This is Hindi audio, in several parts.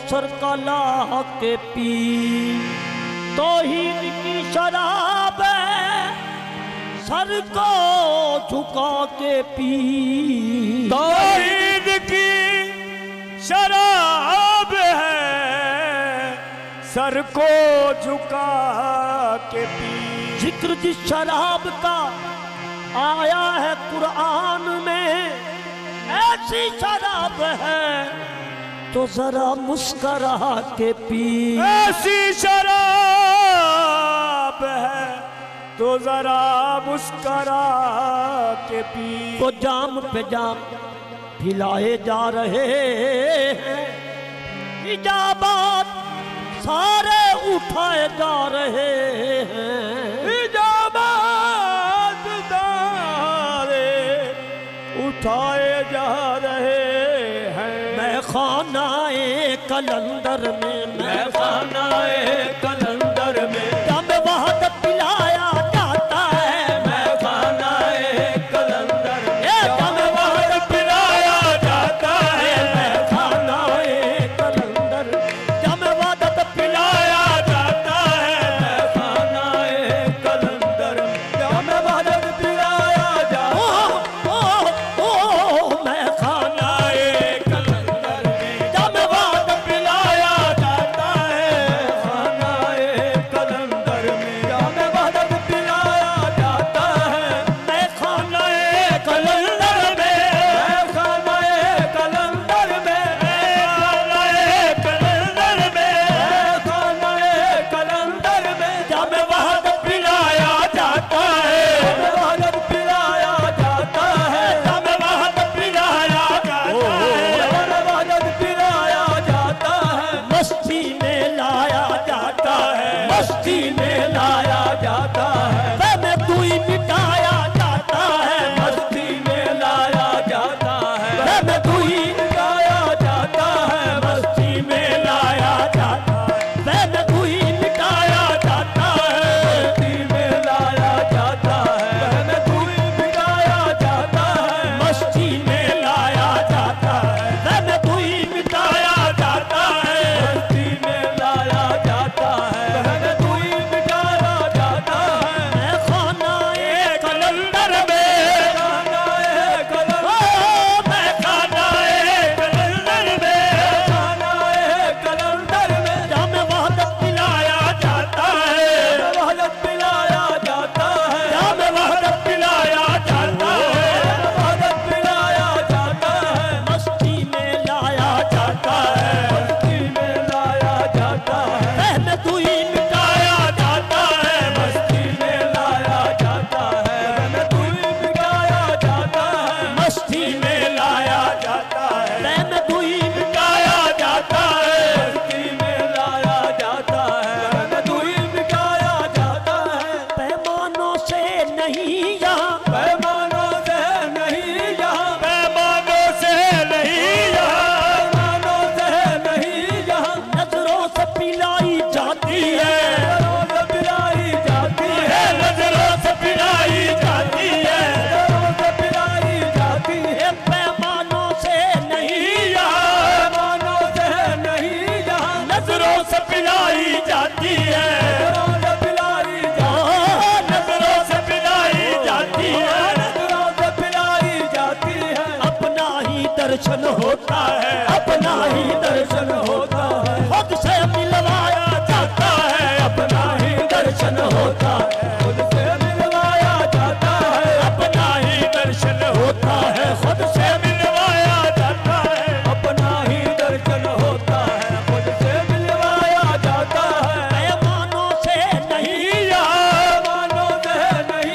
कौसर का ला के पी, तौहीद की शराब सर को झुका के पी। तौहीद की शराब है सर को झुका के पी। जिक्र जिस शराब का आया है कुरान में, ऐसी शराब है तो जरा मुस्करा के पी। ऐसी शराब है तो जरा मुस्करा के पी। तो जाम पे जाम भिलाए जा रहे हैं, इजाबात सारे उठाए जा रहे हैं। इजाबात सारे उठाए जा रहे हैं। मैं खानाए कलंदर में, मैं खानाए कलंदर में जब वहदत पिलाया जाता है। मैं खानाए कलंदर में जब वहदत पिलाया जाता है। मैं खानाए कलंदर जब वहदत पिलाया जाता है। मैं खानाए कलंदर जब वहदत पिलाया जाता ओ मैं खानाए कलंदर में जब वहदत पिलाया जाता है। खानाए कलंदर में जब वहदत पिलाया जाता है। मैं खानाए कलंदर में मैं खानाए कलंदर में मैं खानाए कलंदर में मैं खानाए कलंदर में जब वहदत पिलाया जाता है। वहदत पिलाया जाता है। जब वहदत पिलाया जाता है। वहदत पिलाया जाता है। मस्ती में लाया जाता है, मस्ती में लाया जाता है। मैं तू ही मिटाया जाता है। मस्ती में लाया जाता है। मैं तू ही गाया जाता है। मस्ती में लाया जाता है। मैं तू ही मिटाया जाता है। मस्ती में लाया जाता है। मैं तू ही मिटाया जाता है। मस्ती में लाया जाता है। मैं तू ही मिटाया जाता है। मस्ती में लाया जाता है। मैं तू ही मिटाया जाता है। मैं खानाए कलंदर में खानाए कलंदर मैं खानाए कलंदर में खानाए कलंदर में जब वहदत पिलाया जाता है। वहदत पिलाया जाता है। जब वहदत पिलाया जाता है। वहदत पिलाया जाता है। मस्ती में लाया जाता है। मस्ती में लाया जाता है। मैं तू ही मिटाया जाता है। मस्ती में लाया जाता है। मैं तू ही मिटाया जाता है। मस्ती में लाया जाता है। मैं तू ही मिटाया जाता है। मस्ती में लाया जाता है। मैं तू ही मिटाया जाता है। पैमानों से नहीं यहाँ, पैमानों से नहीं यहाँ पैमानों से नहीं यहाँ पैमानों से नहीं यहाँ नजरों से पिलाई जाती है। नजरों से पिलाई जाती है। नजरों से पिलाई जाती है। नजरों से पिलाई जाती है। पैमानों से नहीं यहाँ पैमानों से नहीं यहाँ नजरों से पिलाई जाती है। नजरों से पिलाई जाती है। नजरों से पिलाई जाती है। नजरों से पिलाई जाती है। अपना ही दर्शन होता है, अपना ही दर्शन होता है। खुद से मिलवाया जाता है। अपना ही दर्शन होता है। खुद से मिलवाया जाता है। अपना ही दर्शन होता है। खुद से मिलवाया जाता है। अपना ही दर्शन होता है। खुद से मिलवाया जाता है। पैमानों से नहीं यहाँ पैमानों से नहीं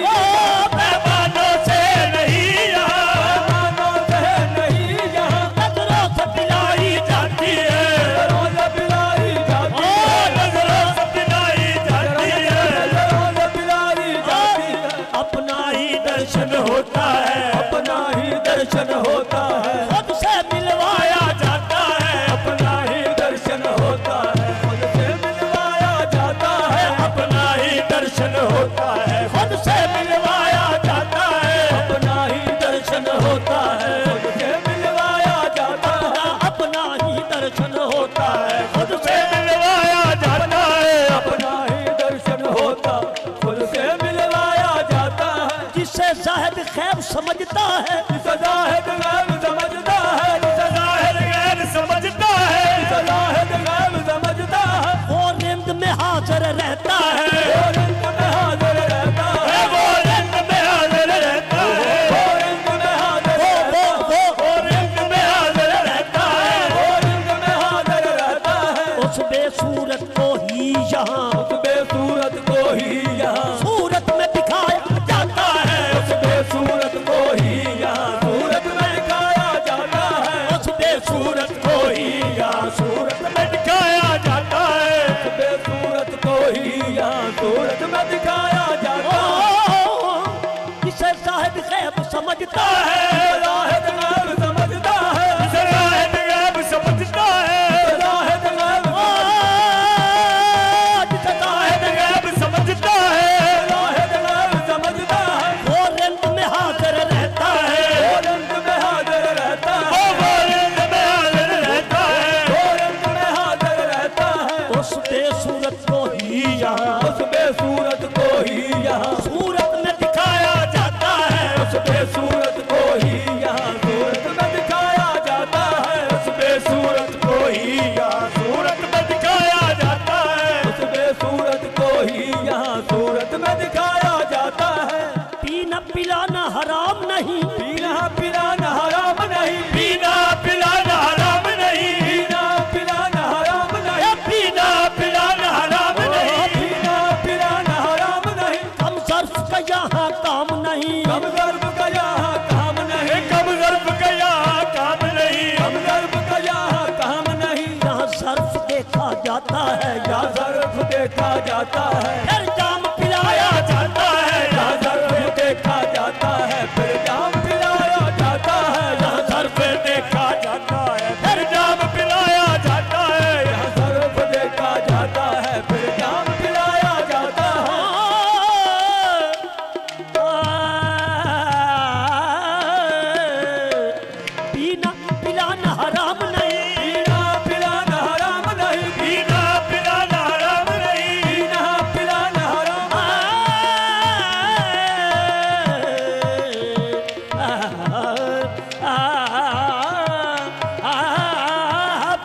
पैमानों से नहीं यहाँ पैमानों से नहीं यहाँ नजरों से पिलाई जाती है। नजरों से पिलाई जाती है। नजरों से पिलाई जाती है। नजरों से पिलाई जाती है। अपना ही दर्शन होता है, अपना ही दर्शन होता है। खुद से मिलवाया जाता है। अपना ही दर्शन होता है। खुद से मिलवाया जाता है। अपना ही दर्शन होता है। खुद से मिलवाया जाता है। अपना ही दर्शन होता है। खुद से मिलवाया जाता है। अपना ही दर्शन होता है। समझता है, ज़ाहिद गैब समझता है, ज़ाहिद गैब समझता है, ज़ाहिद गैब समझता है। वो रिंद में हाजिर रहता है, वो रिंद में हाजिर रहता है, वो रिंद में हाजिर रहता है, वो रिंद में हाजिर रहता है, वो रिंद में हाजिर रहता है, वो रिंद में हाजिर रहता है। उस बेसूरत को ही यहाँ, उस बेसूरत को ही यहाँ सूरत में दिखाया जाता है, उस बेसूरत को ही यहाँ सूरत में दिखाया जाता है, उस बेसूरत को ही यहाँ सूरत में दिखाया जाता है, उस बेसूरत को ही यहाँ सूरत में दिखाया जाता है। जिसे साहिब गैब समझता है, ज़ाहिद गैब समझता है, ज़ाहिद गैब समझता है, ज़ाहिद गैब जिसे साहिब गैब समझता है, ज़ाहिद गैब समझता है। वो रिंद में हाजिर रहता है, वो रंग में हाजिर रहता है, वो रंग में हाजिर रहता है, वो रंग में हाजिर रहता है। उस बेसूरत को ही यहाँ, उस बेसूरत को ही यहाँ सूरत में दिखाया जाता है, उस बेसूरत को ही यहाँ सूरत में दिखाया जाता है, उस बेसूरत को ही यहाँ सूरत में दिखाया जाता है, उस बेसूरत को ही यहाँ सूरत में दिखाया जाता है। पीना पिलाना हराम नहीं, पीना पिलाना हराम नहीं, पीना पिलाना हराम नहीं, पीना पिलाना हराम नहीं, पीना पिलाना हराम नहीं, पीना पिलाना हराम नहीं। कम सर्फ का यहाँ काम नहीं, कम गर्भ का यहाँ काम नहीं, कम गर्भ का यहाँ काम नहीं, कम गर्भ का यहाँ काम नहीं। यहाँ सर्फ देखा जाता है, यहाँ सर्फ देखा जाता है, फिर जाम पिलाया जाता है, यहाँ सर्फ देखा जाता है, फिर जाम पिलाया जाता है, यहाँ सर्फ देखा जाता है, फिर जाम पिलाया जाता है, यहाँ सर्फ देखा जाता है, फिर जाम पिलाया जाता है। पीना पिलाना हराम नहीं, पीना पिलाना हराम नहीं, पीना पिलाना हराम नहीं, पीना पिलाना हराम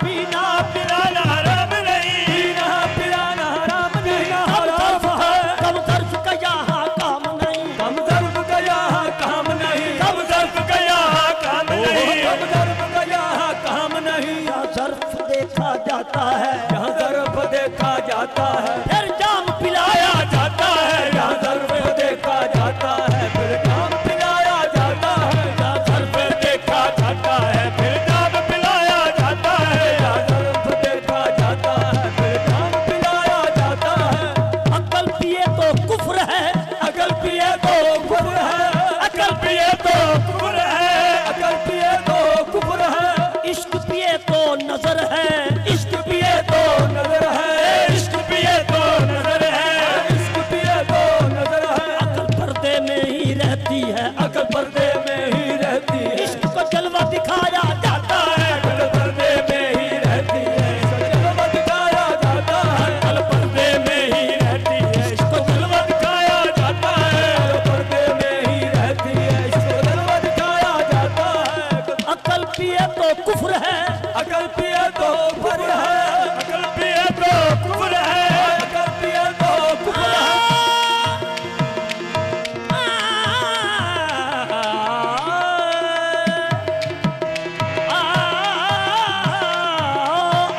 पीना पिलाना हराम नहीं, पीना पिलाना हराम नहीं, हराम है। कम सर्फ का यहाँ काम नहीं, कम सर्फ का यहाँ काम नहीं, कम सर्फ का यहाँ काम नहीं, कम सर्फ का यहाँ काम नहीं। यहाँ सर्फ देखा जाता है, यहाँ सर्फ देखा जाता है, फिर जाम पिलाया जाता है, यहाँ सर्फ देखा जाता है, फिर जाम पिलाया जाता है, यहाँ सर्फ देखा जाता है, फिर जाम पिलाया जाता है, यहाँ सर्फ देखा जाता है, फिर जाम पिलाया जाता है। अकल पिए तो कुफ्र है, अकल पिए तो कुफ्र है, अकल पिए तो कुफ्र है, अकल पिए तो कुफ्र है, इश्क पिए तो नजर है, इश्क पिए तो नजर है, इश्क पिए तो नजर है, इश्क पिए तो नजर है। अकल पर्दे में ही रहती है, अकल पर्दे में ही रहती है, इश्क को जलवा दिखाया जाता है, अकल पर्दे में ही रहती है, इसको जलवा दिखाया जाता है, अकल पर्दे में ही रहती है, इसको जलवा दिखाया जाता है, अकल पर्दे में ही रहती है, इसको जलवा दिखाया जाता है। अकल पिए तो कुफ्र है, अकल पिए तो कुफ्र है, अकल पिए तो कुफ्र है, अकल पिए तो कुफ्र है।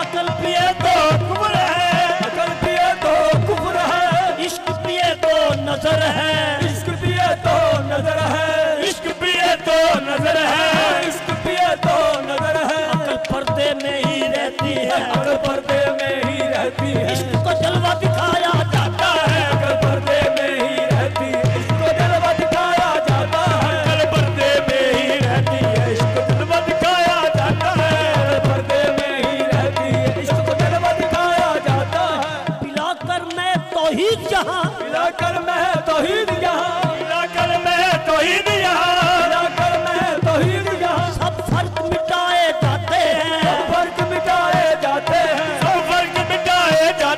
अकल पिए तो कुफ्र है, अकल पिए तो कुफ्र है, इश्क पिए तो नजर है, इश्क पिए तो नजर है, इश्क पिए तो नजर है, इश्क पिए तो नजर है। अकल पर्दे में ही रहती है, अकल पर्दे में ही रहती है, इश्क को जलवा दिखाया जाता है, अकल पर्दे में ही रहती है, इसको जलवा दिखाया जाता है, अकल पर्दे में ही रहती है, इसको जलवा दिखाया जाता है, अकल पर्दे में ही रहती है, इसको जलवा दिखाया जाता है। पिलाकर मैं तौहीद जहां, मिलाकर मैं तौहीद यहाँ, मिलाकर मैं तौहीद यहाँ, मिलाकर मैं तौहीद यहाँ, सब फर्क मिटाए जाते हैं, सब फर्क मिटाए जाते हैं, सब फर्क मिटाए जाते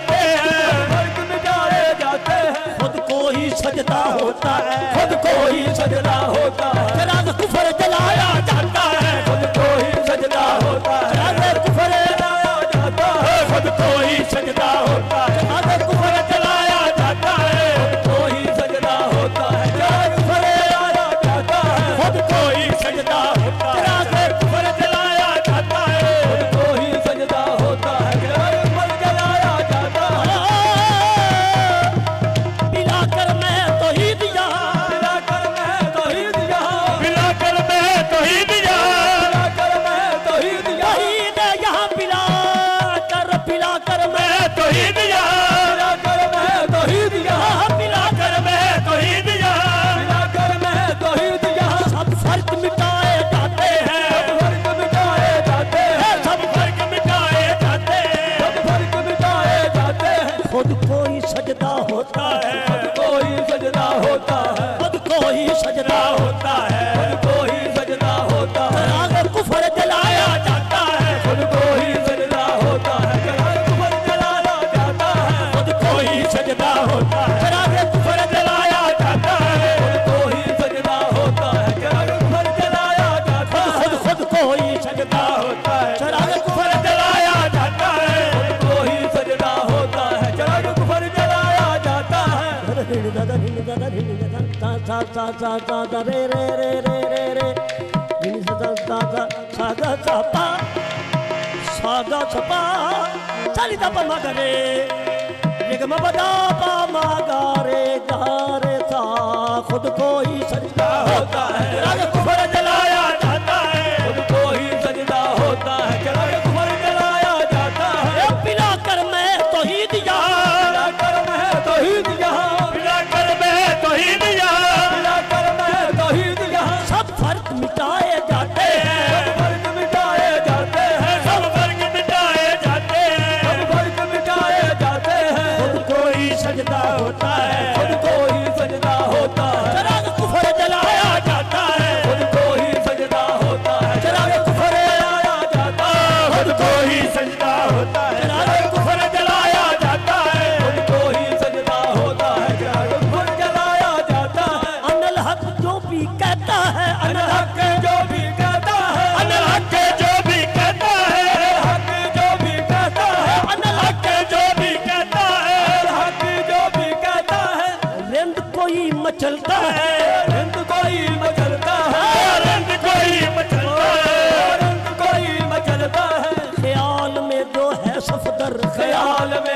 फर्क मिटाए जाते हैं, फर्क मिटाए जाते हैं, सब फर्क मिटाए जाते हैं, सब फर्क मिटाए जाते हैं। खुद कोई सजदा होता है, खुद कोई सजदा होता है, खुद कोई सजदा होता है, खुद कोई सजदा होता है, चराग कुफर जलाया जाता है, खुद कोई सजदा होता है, चराग कुफर जलाया जाता है, खुद कोई सजदा होता है, चराग कुफर जलाया जाता है, खुद कोई सजदा होता है, चराग कुफर जलाया जाता है, खुद कोई सजदा होता है, चराग कुफर जलाया जाता है, खुद कोई सजदा होता है, चराग कुफर जलाया जाता है। रे रे रे रे रे रे सागा छपा सागा छपा चाली दा पा रे निगम बदा पा मागा रे गारे सा खुद कोई सजदा होता है, चराग कुफर जलाया जाता है, खुद कोई सजदा होता है, चराग कुफर जलाया जाता है। पिला कर मैं तौहीद यहाँ, पिला कर मैं तौहीद यहाँ, पिला कर मैं तौहीद यहाँ, पिला कर मैं तौहीद यहाँ, सब फर्क मिटाए जाते हैं, सब फर्क मिटाए जाते हैं, सब फर्क मिटाए जाते हैं, सब फर्क मिटाए जाते हैं। खुद कोई सजदा होता है, खुद कोई सजदा होता है, चराग कुफर जलाया जाता है, खुद कोई सजदा होता है, चराग कुफर जलाया जाता है, खुद कोई सजदा होता है, चराग कुफर जलाया जाता है, खुद कोई सजदा होता है, चराग कुफर जलाया जाता है। अनल हक जो भी कहता है, अनल हक हक जो भी कहता है, अनल हक जो भी कहता है, हक जो भी कहता है, अनल हक जो भी कहता है, हक जो भी कहता है, रिंद कोई मचलता है, रंग कोई मचलता है, रिंद कोई मचलता है, रंग कोई मचलता है, ख्याल में जो है सफदर, ख्याल में